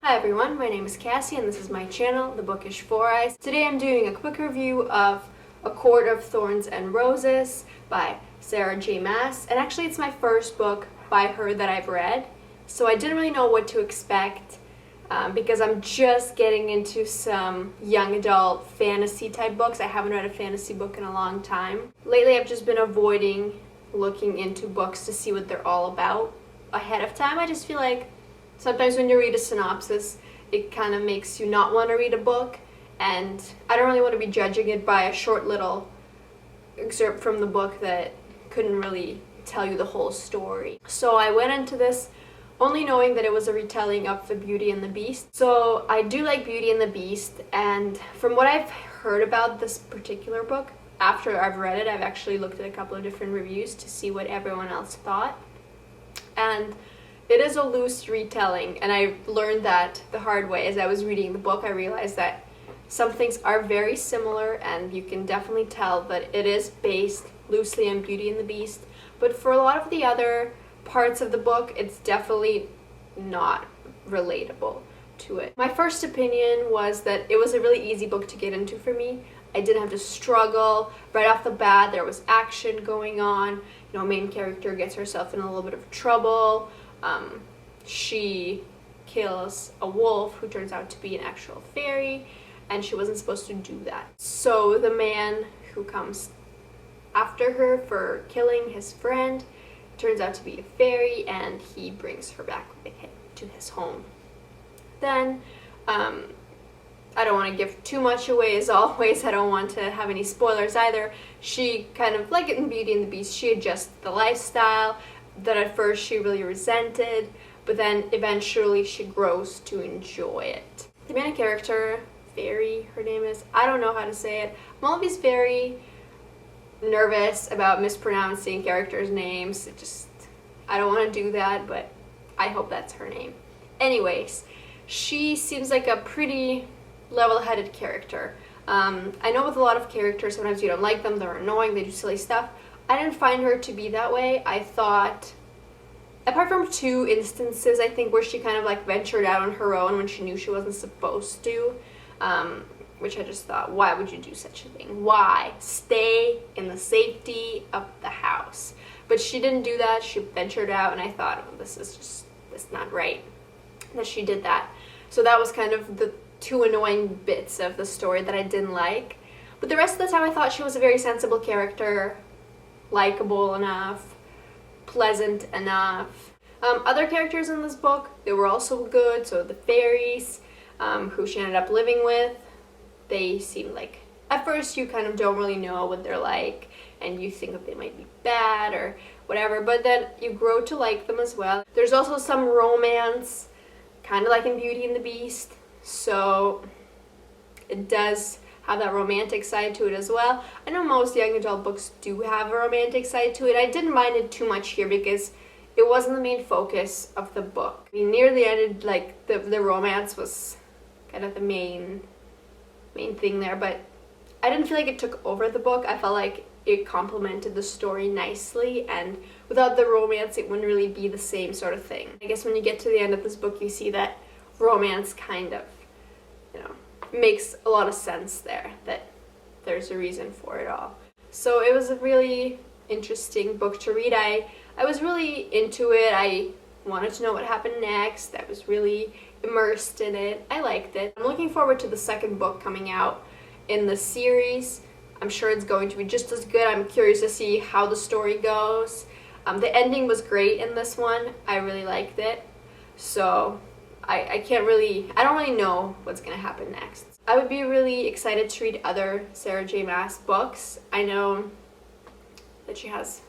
Hi everyone, my name is Cassie and this is my channel, The Bookish Four Eyes. Today I'm doing a quick review of A Court of Thorns and Roses by Sarah J Maas. And actually it's my first book by her that I've read, so I didn't really know what to expect because I'm just getting into some young adult fantasy type books. I haven't read a fantasy book in a long time. Lately I've just been avoiding looking into books to see what they're all about ahead of time. I just feel like sometimes when you read a synopsis, it kind of makes you not want to read a book, and I don't really want to be judging it by a short little excerpt from the book that couldn't really tell you the whole story. So I went into this only knowing that it was a retelling of The Beauty and the Beast. So I do like Beauty and the Beast, and from what I've heard about this particular book, after I've read it, I've actually looked at a couple of different reviews to see what everyone else thought. And it is a loose retelling, and I learned that the hard way. As I was reading the book, I realized that some things are very similar, and you can definitely tell that it is based loosely on Beauty and the Beast. But for a lot of the other parts of the book, it's definitely not relatable to it. My first opinion was that it was a really easy book to get into for me. I didn't have to struggle. Right off the bat, there was action going on. You know, main character gets herself in a little bit of trouble. She kills a wolf who turns out to be an actual fairy, and she wasn't supposed to do that. So the man who comes after her for killing his friend turns out to be a fairy, and he brings her back with him to his home. Then, I don't want to give too much away, as always. I don't want to have any spoilers either. She kind of, like in Beauty and the Beast, she adjusts the lifestyle that at first she really resented, but then eventually she grows to enjoy it. The main character, Fairy, her name is, I don't know how to say it. I'm always very nervous about mispronouncing characters' names. I don't want to do that, but I hope that's her name. Anyways, she seems like a pretty level-headed character. I know with a lot of characters, sometimes you don't like them, they're annoying, they do silly stuff. I didn't find her to be that way. I thought, apart from two instances, I think, where she kind of like ventured out on her own when she knew she wasn't supposed to, which I just thought, why would you do such a thing? Why? Stay in the safety of the house. But she didn't do that. She ventured out, and I thought, oh, that's not right that she did that. So that was kind of the two annoying bits of the story that I didn't like. But the rest of the time, I thought she was a very sensible character, likable enough, pleasant enough. Other characters in this book, they were also good. So the fairies, who she ended up living with, they seemed like, at first you kind of don't really know what they're like, and you think that they might be bad or whatever, but then you grow to like them as well. There's also some romance, kind of like in Beauty and the Beast, so it does have that romantic side to it as well. I know most young adult books do have a romantic side to it. I didn't mind it too much here because it wasn't the main focus of the book. I mean, near the end, like the romance was kind of the main thing there, but I didn't feel like it took over the book. I felt like it complemented the story nicely, and without the romance, it wouldn't really be the same sort of thing. I guess when you get to the end of this book, you see that romance kind of, makes a lot of sense there, that there's a reason for it all. So it was a really interesting book to read. I was really into it. I wanted to know what happened next. I was really immersed in it. I liked it. I'm looking forward to the second book coming out in the series. I'm sure it's going to be just as good. I'm curious to see how the story goes. The ending was great in this one. I really liked it. So I don't really know what's going to happen next. I would be really excited to read other Sarah J Maas books. I know that she has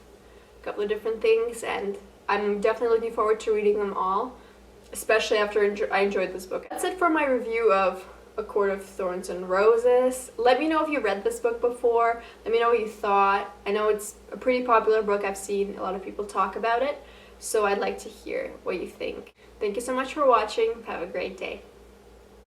a couple of different things, and I'm definitely looking forward to reading them all, especially after I enjoyed this book. That's it for my review of A Court of Thorns and Roses. Let me know if you read this book before. Let me know what you thought. I know it's a pretty popular book. I've seen a lot of people talk about it, so I'd like to hear what you think. Thank you so much for watching. Have a great day.